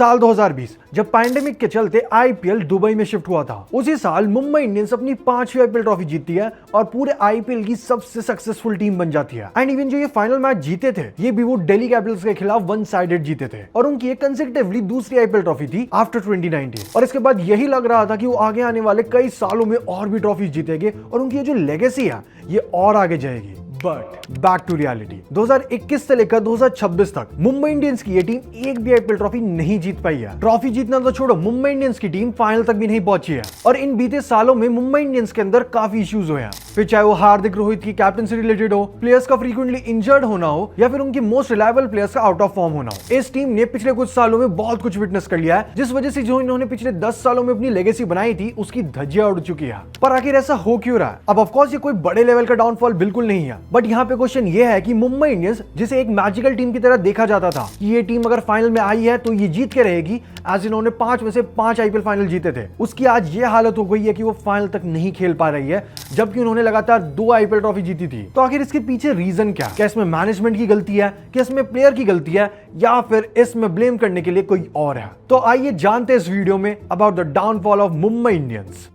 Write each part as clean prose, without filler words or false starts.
साल 2020 जब पैंडेमिक के चलते आईपीएल दुबई में शिफ्ट हुआ था, उसी साल मुंबई इंडियंस अपनी 5वीं आईपीएल ट्रॉफी जीतती है और पूरे आईपीएल की सबसे सक्सेसफुल टीम बन जाती है। एंड इवन जो ये फाइनल मैच जीते थे, ये भी वो दिल्ली कैपिटल्स के खिलाफ वन साइडेड जीते थे और उनकी एक कंसेक्यूटिवली दूसरी आईपीएल ट्रॉफी थी आफ्टर 2019। और इसके बाद यही लग रहा था कि वो आगे आने वाले कई सालों में और भी ट्रॉफी जीतेंगे और उनकी ये जो लेगेसी है ये और आगे जाएगी। बट बैक टू रियलिटी, 2021 से लेकर 2026 तक मुंबई इंडियंस की ये टीम एक भी आईपीएल ट्रॉफी नहीं जीत पाई है। ट्रॉफी जीतना तो छोड़ो, मुंबई इंडियंस की टीम फाइनल तक भी नहीं पहुंची है। और इन बीते सालों में मुंबई इंडियंस के अंदर काफी इश्यूज हुए हैं, फिर चाहे वो हार्दिक रोहित की कैप्टन से रिलेटेड हो, प्लेयर्स का फ्रीक्वेंटली इंजर्ड होना हो, या फिर उनकी मोस्ट रिलायबल प्लेयर्स का आउट ऑफ फॉर्म होना हो। इस टीम ने पिछले कुछ सालों में बहुत कुछ विटनेस कर लिया है, जिस वजह से जो इन्होंने पिछले 10 सालों में अपनी लेगेसी बनाई थी उसकी धज्जियां उड़ चुकी है। पर आखिर ऐसा हो क्यों रहा है? अब ऑफकोर्स ये कोई बड़े लेवल का डाउनफॉल बिल्कुल नहीं है, बट यहाँ पे क्वेश्चन ये है कि मुंबई इंडियंस, जिसे एक मैजिकल टीम की तरह देखा जाता था कि ये टीम अगर फाइनल में आई है तो ये जीत के रहेगी, एज इन्होंने 5 में से 5 आईपीएल फाइनल जीते थे, उसकी आज ये हालत हो गई है कि वो फाइनल तक नहीं खेल पा रही है, जबकि उन्होंने लगातार 2 आईपीएल ट्रॉफी जीती थी। तो आखिर इसके पीछे रीजन क्या इसमें मैनेजमेंट की गलती है, क्या इसमें प्लेयर की गलती है, या फिर इसमें ब्लेम करने के लिए कोई और है? तो आइए जानते हैं इस वीडियो में about the downfall of Mumbai Indians.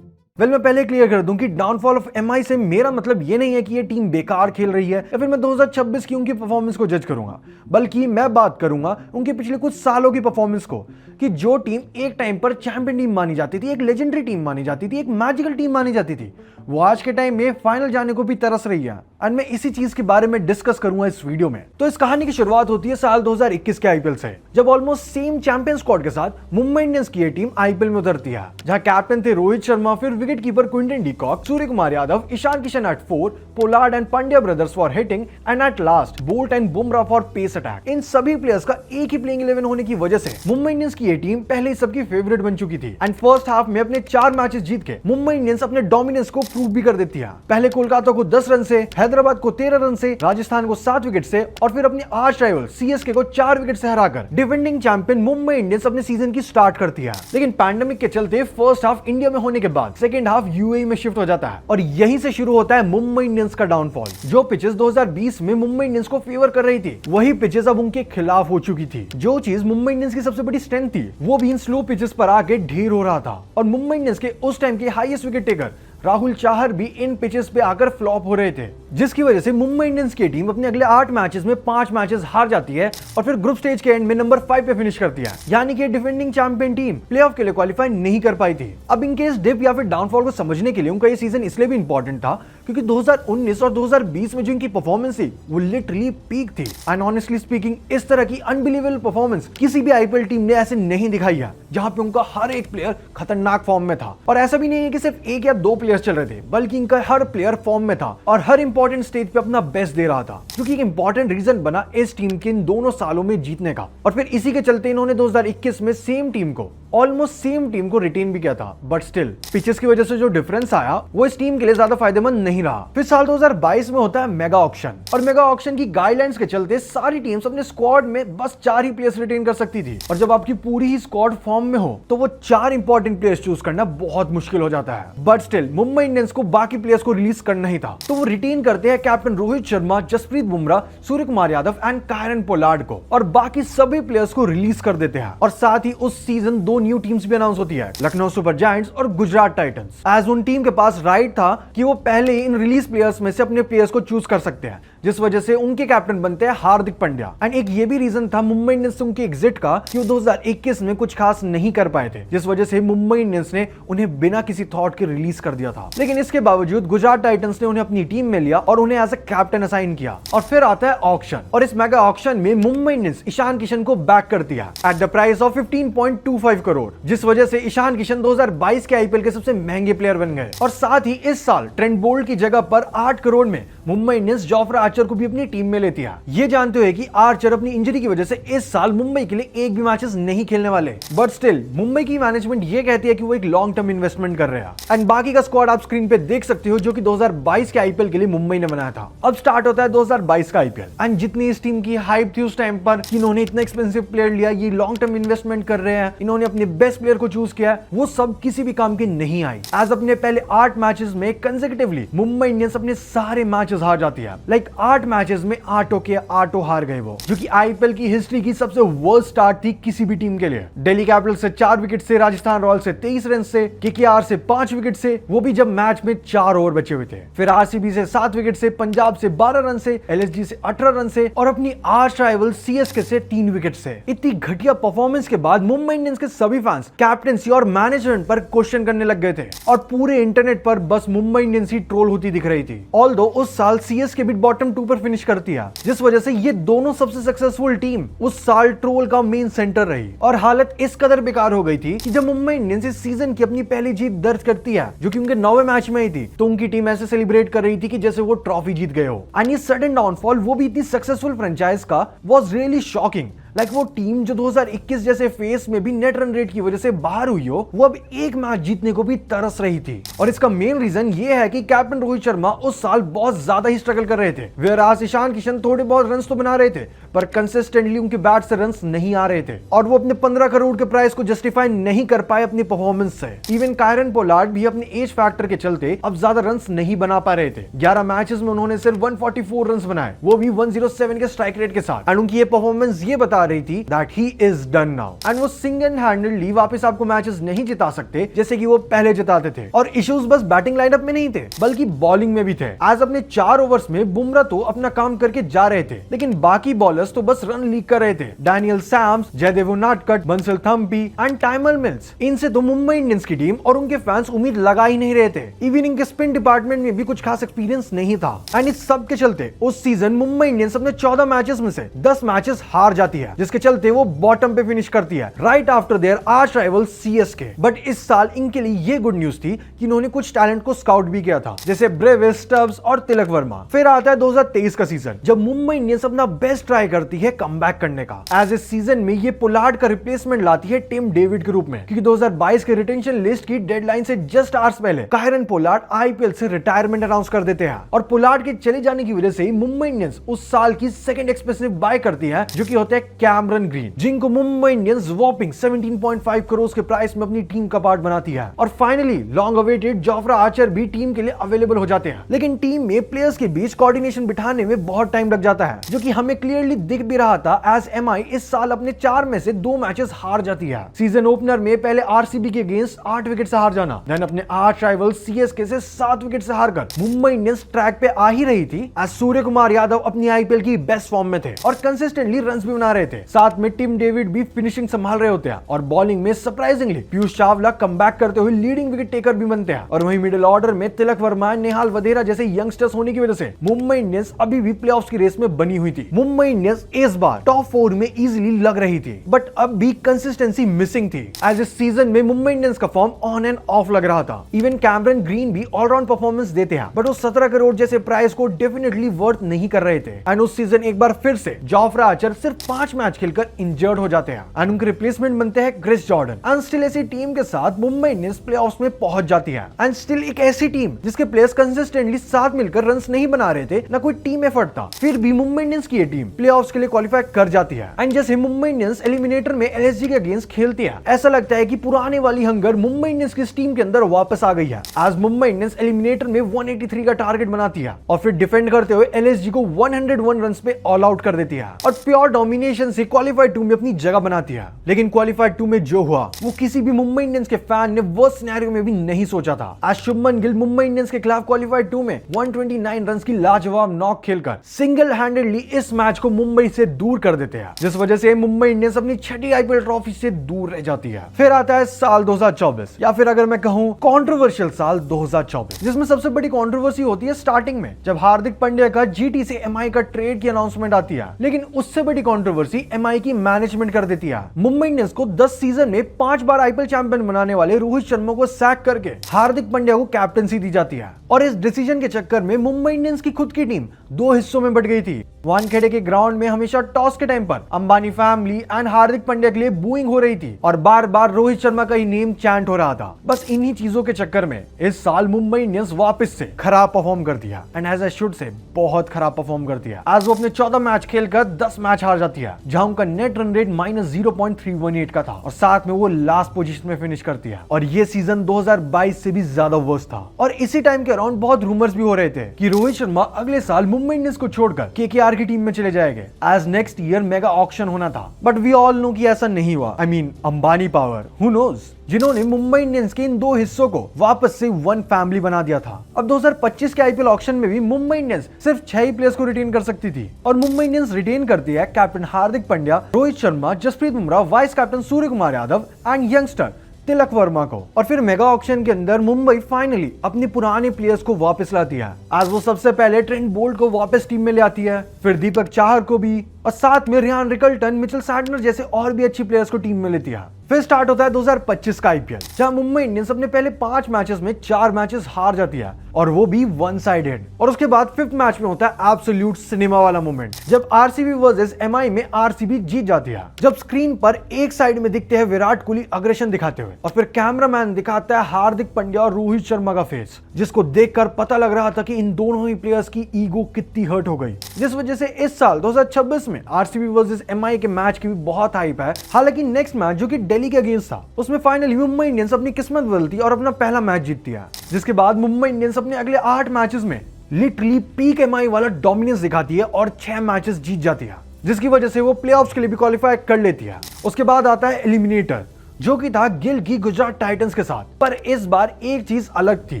मैं पहले क्लियर कर दूं कि डाउनफॉल ऑफ एमआई से मेरा मतलब ये नहीं है कि ये टीम बेकार खेल रही है या फिर मैं 2026 की उनकी परफॉर्मेंस को जज करूंगा, बल्कि मैं बात करूंगा उनके पिछले कुछ सालों की परफॉर्मेंस को, कि जो टीम एक टाइम पर चैंपियन टीम मानी जाती थी, एक लेजेंडरी टीम मानी जाती थी, एक मैजिकल टीम मानी जाती थी, वो आज के टाइम में फाइनल जाने को भी तरस रही है। एंड मैं इसी चीज के बारे में डिस्कस करूंगा इस वीडियो में। तो इस कहानी की शुरुआत होती है साल 2021 के आईपीएल से, जब ऑलमोस्ट सेम चैंपियन स्क्वाड के साथ मुंबई इंडियंस की ये टीम आईपीएल में उतरती है, जहां कैप्टन थे रोहित शर्मा, फिर wicket keeper Quinton de Kock, Surya Kumar Yadav, Ishan Kishan at 4, Pollard and Pandya brothers for hitting, and at last Boult and Bumrah for pace attack. इन सभी प्लेयर्स का एक ही प्लेइंग 11 होने की वजह से मुंबई इंडियंस की ये टीम पहले ही सबकी फेवरेट बन चुकी थी। एंड फर्स्ट हाफ में अपने 4 मैचेस जीत के मुंबई इंडियंस अपने डोमिनेंस को प्रूव भी कर देती है। पहले कोलकाता को 10 रन से, हैदराबाद को 13 रन से, राजस्थान को 7 विकेट से, और फिर अपनी आर्च राइवल सीएसके को 4 विकेट से हराकर डिफेंडिंग चैंपियन मुंबई इंडियंस अपने सीजन की स्टार्ट करती है। लेकिन पैंडेमिक के चलते फर्स्ट हाफ इंडिया में होने के बाद सेकंड हाफ यूएई में शिफ्ट हो जाता है और यहीं से शुरू होता है मुंबई इंडियंस का डाउनफॉल। जो पिचेस 2020 में मुंबई इंडियंस को फेवर कर रही थी, वही पिचेस अब उनके खिलाफ हो चुकी थी। जो चीज मुंबई इंडियंस की सबसे बड़ी स्ट्रेंथ थी, वो भी इन स्लो पिचेस पर आके ढेर हो रहा था। और मुंबई इंडियंस के उस टाइम के highest wicket taker Rahul Chahar भी इन पिचेस पे आकर फ्लॉप हो रहे थे, जिसकी वजह से मुंबई इंडियंस की टीम अपने अगले 8 मैचेस में 5 मैचेस हार जाती है और फिर ग्रुप स्टेज के एंड में नंबर 5 पे फिनिश करती है। यानी कि डिफेंडिंग चैंपियन टीम प्लेऑफ के लिए क्वालिफाई नहीं कर पाई थी। अब इनके इस डिप या फिर डाउनफॉल को समझने के लिए उनका ये सीजन इसलिए भी इंपॉर्टेंट था क्योंकि 2019 और 2020 में जो इनकी परफॉर्मेंस थी वो लिटरली पीक थी। एंड ऑनेस्टली स्पीकिंग, इस तरह की अनबिलीवेबल परफॉर्मेंस किसी भी आईपीएल टीम ने ऐसे नहीं दिखाई है, जहां पे उनका हर एक प्लेयर खतरनाक फॉर्म में था। और ऐसा भी नहीं है कि सिर्फ 1 या 2 प्लेयर्स चल रहे थे, बल्कि इनका हर प्लेयर फॉर्म में था और हर इंपॉर्टेंट स्टेज पे अपना बेस्ट दे रहा था, क्योंकि एक इंपॉर्टेंट रीजन बना इस टीम के इन दोनों सालों में जीतने का। और फिर इसी के चलते इन्होंने 2021 में सेम टीम को, ऑलमोस्ट सेम टीम को रिटेन भी किया था, बट स्टिल पिचेस की वजह से जो डिफरेंस आया वो इस टीम के लिए ज्यादा फायदेमंद नहीं रहा। फिर साल 2022 में होता है मेगा ऑक्शन, और मेगा ऑक्शन की गाइडलाइंस के चलते सारी टीम्स अपने स्क्वाड में बस 4 ही प्लेयर्स रिटेन कर सकती थी। और जब आपकी पूरी ही स्क्वाड फॉर्म में हो तो वो 4 इंपॉर्टेंट प्लेयर्स चूज करना बहुत मुश्किल हो जाता है। बट स्टिल मुंबई इंडियंस को बाकी प्लेयर्स को रिलीज करना ही था, तो वो रिटेन करते हैं captain Rohit Sharma, Jasprit Bumrah, Surya Kumar Yadav and Kieron Pollard को, और बाकी सभी प्लेयर्स को रिलीज कर देते हैं। और साथ ही उस सीजन 2 न्यू टीम्स भी अनाउंस होती है, लखनऊ सुपर जायंट्स और गुजरात टाइटंस। एज उन टीम के पास राइट था कि वो पहले ही इन रिलीज प्लेयर्स में से अपने प्लेयर्स को चूज कर सकते हैं, जिस वजह से उनके कैप्टन बनते हैं हार्दिक पांड्या। एंड एक ये भी रीजन था मुंबई इंडियंस से उनके एग्जिट का कि वो 2021 में कुछ खास नहीं कर पाए थे, जिस वजह से मुंबई इंडियंस ने उन्हें बिना किसी थॉट के रिलीज कर दिया था। लेकिन इसके बावजूद गुजरात टाइटंस ने उन्हें अपनी टीम में लिया और उन्हें एज अ कैप्टन असाइन किया। और फिर आता है ऑक्शन, और इस मेगा ऑक्शन में मुंबई इंडियंस ईशान किशन को बैक करती है at the price of 15.25 crore, जिस वजह से ईशान किशन 2022 के आईपीएल के सबसे महंगे प्लेयर बन गए। और साथ ही इस साल ट्रेंट बोल्ट की जगह पर 8 करोड़ में मुंबई इंडियंस जोफ्रा आर्चर को भी अपनी टीम में लेती है। ये जानते हुए कि आर्चर अपनी इंजरी की वजह से इस साल मुंबई के लिए एक भी मैचेस नहीं खेलने वाले, बट स्टिल मुंबई की मैनेजमेंट ये कहती है कि वो एक लॉन्ग टर्म इन्वेस्टमेंट कर रहे हैं। एंड बाकी का स्क्वाड आप स्क्रीन पे देख सकते हो, जो कि 2022 के आईपीएल के लिए मुंबई ने बनाया था। अब स्टार्ट होता है 2022 का आईपीएल, एंड जितनी इस टीम की हाइप थी उस टाइम पर कि इन्होंने इतना एक्सपेंसिव प्लेयर लिया, ये लॉन्ग टर्म इन्वेस्टमेंट कर रहे हैं, इन्होंने अपनी अपने बेस्ट प्लेयर को चूज किया है वो सब किसी भी काम के नहीं आई। एज अपने पहले 8 मैचेस में कंसेक्यूटिवली मुंबई इंडियंस अपने सारे मैचेस हार जाती है। लाइक 8 मैचेस में 8 के 8 हार गए वो, जो कि आईपीएल की हिस्ट्री की सबसे वर्स्ट स्टार्ट थी किसी भी टीम के लिए। दिल्ली कैपिटल से 4 विकेट से, राजस्थान रॉयल्स से 23 रन से, केकेआर से 5 विकेट से, वो भी जब मैच में 4 ओवर बचे हुए थे। फिर आरसीबी से 7 विकेट से, पंजाब से 12 रन से, एलएसजी से 18 रन से और अपनी आर्च राइवल सीएसके से 3 विकेट से। इतनी घटिया परफॉर्मेंस के बाद मुंबई इंडियंस के सभी फैंस कैप्टेंसी और मैनेजमेंट पर क्वेश्चन करने लग गए थे और पूरे इंटरनेट पर बस मुंबई इंडियंस ही ट्रोल होती दिख रही थी। ऑल्दो उस साल सीएसके भी बॉटम 2 पर फिनिश करती है, जिस वजह से ये दोनों सबसे सक्सेसफुल टीम उस साल ट्रोल का मेन सेंटर रही। और हालत इस कदर बेकार हो गई थी कि जब मुंबई इंडियंस इस सीजन की अपनी पहली जीत दर्ज करती है, जो कि उनके 9वें मैच में ही थी, तो उनकी टीम ऐसे सेलिब्रेट कर रही थी कि जैसे वो ट्रॉफी जीत गए हो। एंड ये सडन डाउनफॉल वो भी इतनी सक्सेसफुल फ्रेंचाइज का वाज रियली शॉकिंग। लाइक वो टीम जो 2021 जैसे फेस में भी नेट रन रेट की वजह से बाहर हुई हो, वो अब एक मैच जीतने को भी तरस रही थी। और इसका मेन रीजन ये है कि कैप्टन रोहित शर्मा उस साल बहुत ज्यादा ही स्ट्रगल कर रहे थे। वेराज ईशान किशन थोड़े बहुत रन्स तो बना रहे थे, पर कंसिस्टेंटली उनके बैट से रन्स नहीं आ रहे थे और वो अपने 15 करोड़ के प्राइस को जस्टिफाई नहीं कर पाए अपनी परफॉर्मेंस से। इवन कायरन पोलार्ड भी अपने एज फैक्टर के चलते अब ज्यादा रन्स नहीं बना पा रहे थे। 11 मैचेस में उन्होंने सिर्फ 144 रन्स बनाए, वो भी 107 के स्ट्राइक रेट के साथ। एंड उनकी ये परफॉर्मेंस ये बता रही थी that he is done now and वो सिंगल हैंडेडली वापस आपको मैचेस नहीं जिता सकते जैसे कि वो पहले जिताते थे। और इश्यूज बस बैटिंग लाइनअप में नहीं थे, बल्कि बॉलिंग में भी थे। आज अपने 4 ओवर्स में बुमराह तो अपना काम करके जा रहे थे, लेकिन बाकी बॉलर्स तो बस रन लीक कर रहे थे। Daniel Sams, Jaydev Unadkat, Basil Thampi and Tymal Mills, इनसे तो मुंबई इंडियंस की टीम और उनके फैंस उम्मीद लगा ही नहीं रहे थे। इवन इनके स्पिन डिपार्टमेंट में भी कुछ खास एक्सपीरियंस नहीं था। एंड इस सब के चलते उस सीजन मुंबई इंडियंस अपने 14 मैचेस में से 10 मैचेस हार जाती है, जिसके चलते वो बॉटम पे फिनिश करती है, right after their arch rival CSK. But इस साल इनके लिए ये गुड न्यूज थी कि इन्होंने कुछ टैलेंट को स्काउट भी किया था, जैसे ब्रेविस, स्टब्स और तिलक वर्मा। फिर आता है 2023 का सीजन, जब मुंबई इंडियंस अपना बेस्ट ट्राई करती है कमबैक करने का। एज इस सीजन में ये पोलार्ड का रिप्लेसमेंट लाती है टिम डेविड के रूप में, क्योंकि 2022 के रिटेंशन लिस्ट की डेडलाइन से जस्ट आवर्स पहले कायरन पोलार्ड आईपीएल से रिटायरमेंट अनाउंस कर देते हैं। और पोलार्ड के चले जाने की वजह से ही मुंबई इंडियंस उस साल की सेकंड एक्सपेंसिव बाय करती है, जो कि होता है कैमरन ग्रीन, जिनको मुंबई इंडियंस वॉपिंग 17.5 करोड़ के प्राइस में अपनी टीम का पार्ट बनाती है। और finally long awaited Jofra Archer भी टीम के लिए अवेलेबल हो जाते हैं, लेकिन टीम में प्लेयर्स के बीच कोऑर्डिनेशन बिठाने में बहुत टाइम लग जाता है, जो कि हमें क्लियरली दिख भी रहा था। एज एमआई इस साल अपने 4 में से 2 मैचेस हार जाती है। सीजन ओपनर में पहले आरसीबी के अगेंस्ट 8 विकेट से हार जाना, देन अपने आर्च राइवल सीएसके से 7 विकेट से हारकर मुंबई इंडियंस ट्रैक पे आ ही रही थी। एज सूर्य कुमार यादव अपनी आईपीएल की बेस्ट फॉर्म में थे और कंसिस्टेंटली रन्स भी बना रहे थे, साथ में टिम डेविड भी फिनिशिंग संभाल रहे होते हैं। और बॉलिंग में सरप्राइजिंगली पीयूष चावला कमबैक करते हुए लीडिंग विकेट टेकर भी बनते हैं। और वहीं मिडिल ऑर्डर में तिलक वर्मा, नेहाल वधेरा जैसे यंगस्टर्स होने की वजह से मुंबई इंडियंस अभी भी प्लेऑफ्स की रेस में बनी हुई थी। मुंबई इंडियंस इस बार टॉप 4 में इजीली लग रही थी, बट अब भी कंसिस्टेंसी मिसिंग थी। एज इस सीजन में मुंबई इंडियंस का फॉर्म ऑन एंड ऑफ लग रहा था। इवन कैमरन ग्रीन भी ऑलराउंड परफॉर्मेंस देते हैं, बट वो 17 करोड़ जैसे प्राइस को डेफिनेटली वर्थ नहीं कर रहे थे। एंड उस सीजन एक बार फिर से जोफ्रा आर्चर सिर्फ 5 मैच खेलकर इंजर्ड हो जाते हैं एंड उनके रिप्लेसमेंट बनते हैं क्रिस जॉर्डन। एंड स्टिल ऐसी टीम के साथ मुंबई इंडियंस प्लेऑफ्स में पहुंच जाती है। एंड स्टिल एक ऐसी टीम जिसके प्लेयर्स कंसिस्टेंटली साथ मिलकर रन्स नहीं बना रहे थे, ना कोई टीम एफर्ट था, फिर भी मुंबई इंडियंस की ये टीम प्लेऑफ्स के लिए क्वालिफाई कर जाती है। एंड जैसे मुंबई इंडियंस एलिमिनेटर में एलएसजी के अगेंस्ट खेलती है, ऐसा लगता है कि पुराने वाली हंगर मुंबई इंडियंस की टीम के अंदर वापस आ गई है। आज मुंबई इंडियंस एलिमिनेटर में 183 का टारगेट बनाती है और फिर डिफेंड करते हुए एलएसजी को 101 रन्स पे ऑल आउट कर देती है और प्योर डोमिनेशन से क्वालिफाइड 2 में अपनी जगह बनाती है। लेकिन क्वालिफाइड 2 में जो हुआ वो किसी भी मुंबई इंडियंस के फैन ने वर्स्ट सिनेरियो में भी नहीं सोचा था। आज शुभमन गिल मुंबई इंडियंस के खिलाफ क्वालिफाइड 2 में 129 रन्स की लाजवाब नॉक खेलकर सिंगल हैंडेडली इस मैच को मुंबई से दूर कर देते हैं, जिस वजह से मुंबई इंडियंस अपनी 6ठी आईपीएल ट्रॉफी से दूर रह जाती है। फिर आता है साल 2024, या फिर अगर मैं कहूं कंट्रोवर्शियल साल 2024, जिसमें सबसे बड़ी कंट्रोवर्सी होती है स्टार्टिंग में, जब हार्दिक पांड्या का जीटी से एमआई का ट्रेड की अनाउंसमेंट आती है। लेकिन उससे बड़ी कंट्रोवर्सी एमआई की मैनेजमेंट कर देती है। मुंबई इंडियंस को 10 सीजन में 5 बार आईपीएल चैंपियन बनाने वाले रोहित शर्मा को सैक करके हार्दिक पांड्या को कैप्टनसी दी जाती है। और इस डिसीजन के चक्कर में मुंबई इंडियंस की खुद की टीम दो हिस्सों में बट गई थी। वानखेड़े के ग्राउंड में हमेशा टॉस के टाइम पर अंबानी फैमिली एंड हार्दिक पांड्या के लिए बूइंग हो रही थी और बार बार रोहित शर्मा का ही नेम चैंट हो रहा था। बस इन्हीं चीजों के चक्कर में इस साल मुंबई इंडियंस वापस से खराब परफॉर्म कर दिया, and as I should say बहुत खराब परफॉर्म कर दिया। आज वो अपने 14 मैच खेलकर 10 मैच हार जाती है, जहां उनका नेट रन रेट -0.318 का था और साथ में वो लास्ट पोजीशन में फिनिश करती है। और ये सीजन 2022 से भी ज्यादा वर्स्ट था। और इसी टाइम के अराउंड बहुत रूमर्स भी हो रहे थे कि रोहित शर्मा अगले साल मुंबई इंडियंस को छोड़कर केकेआर की टीम में चले जाएंगे, as next year mega auction होना था। बट वी ऑल नो कि ऐसा नहीं हुआ। I mean Ambani power, who knows, जिन्होंने मुंबई इंडियंस के इन दो हिस्सों को वापस से वन फैमिली बना दिया था। अब 2025 के आईपीएल ऑक्शन में भी मुंबई इंडियंस सिर्फ 6 ही प्लेयर्स को रिटेन कर सकती थी, और मुंबई इंडियंस रिटेन करती है captain Hardik Pandya, Rohit Sharma, Jasprit Bumrah, vice captain Surya Kumar Yadav and youngster Tilak Varma को। और फिर मेगा ऑक्शन के अंदर मुंबई फाइनली अपने पुराने प्लेयर्स को वापस लाती है। आज वो सबसे पहले ट्रेंट बोल्ट को वापस टीम में ले आती है, फिर दीपक चाहर को भी, और साथ में रियान रिकल्टन, मिचेल सैंटनर जैसे और भी अच्छी प्लेयर्स को टीम में लेती है। फिर स्टार्ट होता है 2025 का आईपीएल, जहां मुंबई इंडियंस अपने पहले 5 मैचेस में 4 मैचेस हार जाती है, और वो भी वन साइडेड। और उसके बाद 5th मैच में होता है एब्सोल्यूट सिनेमा वाला मोमेंट, जब आरसीबी वर्सेस एमआई में आरसीबी जीत जाती है। जब स्क्रीन पर एक साइड में दिखते हैं विराट कोहली अग्रेशन दिखाते हुए, और फिर कैमरामैन दिखाता है हार्दिक पांड्या और रोहित शर्मा का फेस, जिसको देखकर पता लग रहा था कि इन दोनों ही प्लेयर्स की ईगो कितनी हर्ट हो गई। जिस वजह से इस साल 2026 में आरसीबी वर्सेस एमआई के मैच की भी बहुत हाइप है। हालांकि नेक्स्ट मैच जो कि दिल्ली के अगेंस्ट था, उसमें फाइनली मुंबई इंडियंस अपनी किस्मत बदलती और अपना पहला मैच जीतती है, जिसके बाद मुंबई इंडियंस अपने अगले 8 मैचेस में लिटरली पीक एमआई वाला डोमिनेंस दिखाती है और 6 मैचेस जीत जाती है, जिसकी वजह से वो प्लेऑफ्स के लिए भी क्वालिफाई कर लेती है। उसके बाद आता है एलिमिनेटर, जो कि था गिल की गुजरात टाइटंस के साथ। पर इस बार एक चीज अलग थी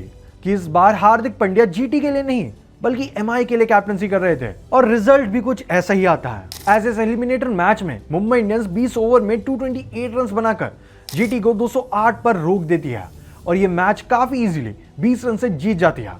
कि इस बार हार्दिक पांड्या जीटी के लिए नहीं बल्कि एमआई के लिए कैप्टनसी कर रहे थे, और रिजल्ट भी कुछ ऐसा ही आता है। एज इस एलिमिनेटर मैच में मुंबई इंडियंस 20 ओवर में 228 रन बनाकर जीटी को 208 पर रोक देती है, और ये मैच काफी इजीली 20 रन से जीत जाती है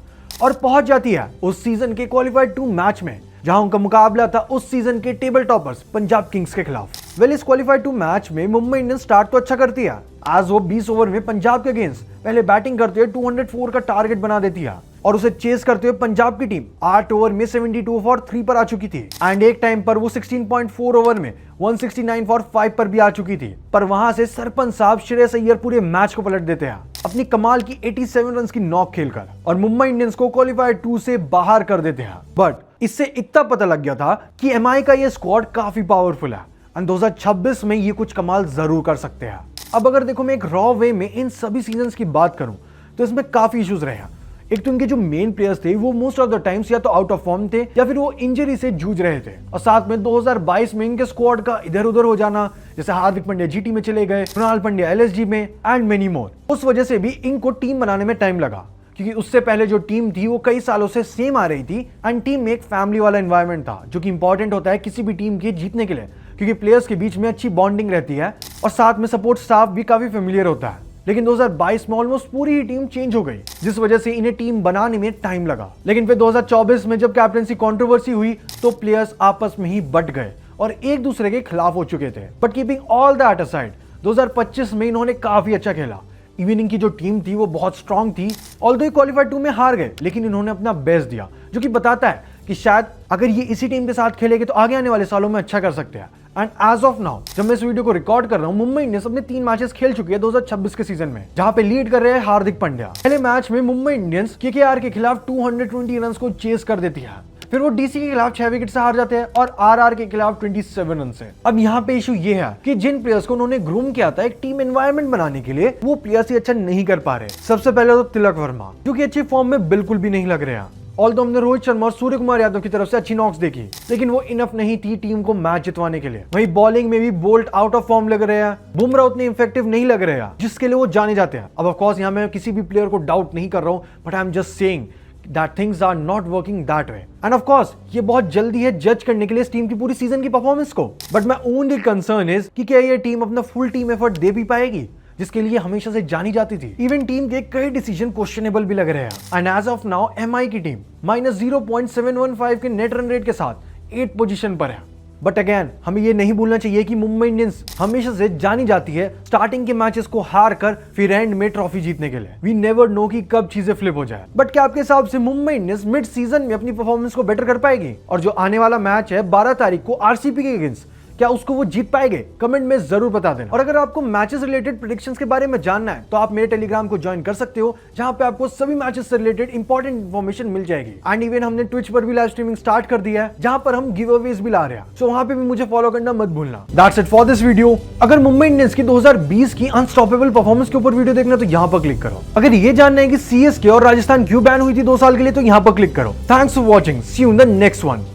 और पहुंच जाती है उस सीजन के क्वालिफाइड 2 मैच में, जहां उनका मुकाबला था उस सीजन के टेबल टॉपर्स पंजाब किंग्स के खिलाफ। वेल, इस क्वालिफाइड 2 मैच में मुंबई इंडियंस स्टार्ट तो अच्छा करती है। आज वो 20 ओवर में पंजाब के अगेंस्ट पहले बैटिंग करते हुए 204 का टारगेट बना देती है, और उसे चेस करते हुए पंजाब की टीम 8 ओवर में 72 फॉर 3 पर आ चुकी थी, एंड एक टाइम पर वो 16.4 ओवर में 169 फॉर 5 पर भी आ चुकी थी। पर वहां से सरपंच साहब श्रेयस अय्यर पूरे मैच को पलट देते हैं अपनी कमाल की 87 रन की नॉक खेलकर, और मुंबई इंडियंस को क्वालिफाइड 2 से बाहर कर देते हैं। बट इससे इतना पता लग गया था कि एमआई का ये स्क्वाड काफी पावरफुल है, और 2026 में ये कुछ कमाल जरूर कर सकते हैं। अब अगर देखो मैं एक रॉ वे में इन सभी सीजन्स की बात करूं तो इसमें काफी इश्यूज रहे हैं। एक तो उनके जो मेन प्लेयर्स थे वो मोस्ट ऑफ द टाइम्स या तो आउट ऑफ फॉर्म थे या फिर वो इंजरी से जूझ रहे थे, और साथ में 2022 में इनके स्क्वाड का इधर उधर हो जाना, जैसे हार्दिक पांड्या जीटी में चले गए, कृणाल पांड्या एलएसजी में एंड मेनी मोर। उस वजह से भी इनको टीम बनाने में टाइम लगा, क्योंकि उससे पहले जो टीम थी वो कई सालों से सेम आ रही थी, एंड टीम में एक फैमिली वाला एनवायरनमेंट था, जो कि इंपॉर्टेंट होता है किसी भी टीम के जीतने के लिए, क्योंकि प्लेयर्स के बीच में अच्छी बॉन्डिंग रहती है और साथ में सपोर्ट स्टाफ भी काफी फेमिलियर होता है। लेकिन 2022 में ऑलमोस्ट पूरी ही टीम चेंज हो गई, जिस वजह से इन्हें टीम बनाने में टाइम लगा। लेकिन फिर 2024 में जब कैप्टनसी कंट्रोवर्सी हुई तो प्लेयर्स आपस में ही बट गए और एक दूसरे के खिलाफ हो चुके थे। But keeping all that aside, 2025 में इन्होंने काफी अच्छा खेला। इवनिंग की जो टीम थी वो बहुत स्ट्रांग थी, ऑल्दो क्वालिफाइड 2 में हार गए, लेकिन इन्होंने अपना बेस्ट दिया, जो कि बताता है कि शायद अगर ये इसी टीम के साथ खेलेंगे तो आगे आने वाले सालों में अच्छा कर सकते हैं। एंड एज ऑफ नाउ जब मैं इस वीडियो को रिकॉर्ड कर रहा हूं, मुंबई इंडियंस अपने 3 मैचेस खेल चुकी है 2026 के सीजन में, जहां पे लीड कर रहे हैं हार्दिक पांड्या। पहले मैच में मुंबई इंडियंस केकेआर के खिलाफ 220 रन को चेस कर देती है, फिर वो डीसी के खिलाफ 6 विकेट से हार जाते हैं और आरआर के खिलाफ 27 रन से। अब यहाँ पे इशू ये है कि जिन प्लेयर्स को उन्होंने ग्रूम किया था एक टीम एनवायरनमेंट बनाने के लिए, वो प्लेयर्स ही अच्छा नहीं कर पा रहे। सबसे पहले तो तिलक वर्मा, जो कि अच्छी फॉर्म में बिल्कुल भी नहीं लग रहे हैं। ऑल्दो हमने रोहित शर्मा और सूर्य कुमार यादव की तरफ से अच्छी नॉक्स देखी, लेकिन वो इनफ नहीं थी टीम को मैच जितवाने के लिए। वहीं बॉलिंग में भी बोल्ट आउट ऑफ फॉर्म लग रहे हैं, बुमराह उतने इफेक्टिव नहीं लग रहे हैं जिसके लिए वो जाने जाते हैं। अब ऑफ कोर्स यहाँ मैं किसी भी प्लेयर को डाउट नहीं कर रहा हूँ, but I am just saying that things are not working that way. And of course, ये बहुत जल्दी है जज करने के लिए इस टीम की पूरी सीजन की परफॉर्मेंस को। But my only concern is कि क्या ये टीम अपना फुल टीम एफर्ट दे भी पाएगी, जिसके लिए हमेशा से जानी जाती थी। इवन टीम के कई डिसीजन क्वेश्चनेबल भी लग रहे हैं। And as of now MI की टीम -0.715 के नेट रन रेट के साथ 8 पोजीशन पर है। बट अगेन हमें ये नहीं भूलना चाहिए कि मुंबई इंडियंस हमेशा से जानी जाती है स्टार्टिंग के मैचेस को हार कर फिर एंड में ट्रॉफी जीतने के लिए। वी नेवर नो कि कब चीजें फ्लिप हो जाए। बट क्या आपके हिसाब से मुंबई इंडियंस मिड सीजन में अपनी परफॉर्मेंस को बेटर कर पाएगी? और जो आने वाला मैच है 12 तारीख को आरसीबी के अगेंस्ट, क्या उसको वो जीत पाएंगे? कमेंट में जरूर बता देना। और अगर आपको मैचेस रिलेटेड प्रेडिक्शंस के बारे में जानना है तो आप मेरे टेलीग्राम को ज्वाइन कर सकते हो, जहां पे आपको सभी मैचेस से रिलेटेड इंपॉर्टेंट इंफॉर्मेशन मिल जाएगी। एंड इवन हमने ट्विच पर भी लाइव स्ट्रीमिंग स्टार्ट कर दिया है, जहां पर हम गिव अवेज भी ला रहे हैं, सो वहां पे भी मुझे फॉलो करना मत भूलना। That's it for this video. अगर मुंबई इंडियंस की 2020 की अनस्टॉपेबल परफॉर्मेंस के ऊपर वीडियो देखना तो यहां पर क्लिक करो। अगर ये जानना है कि सीएसके और राजस्थान क्यों बैन हुई थी 2 साल के लिए तो यहां पर क्लिक करो। Thanks for watching, see you in the next one.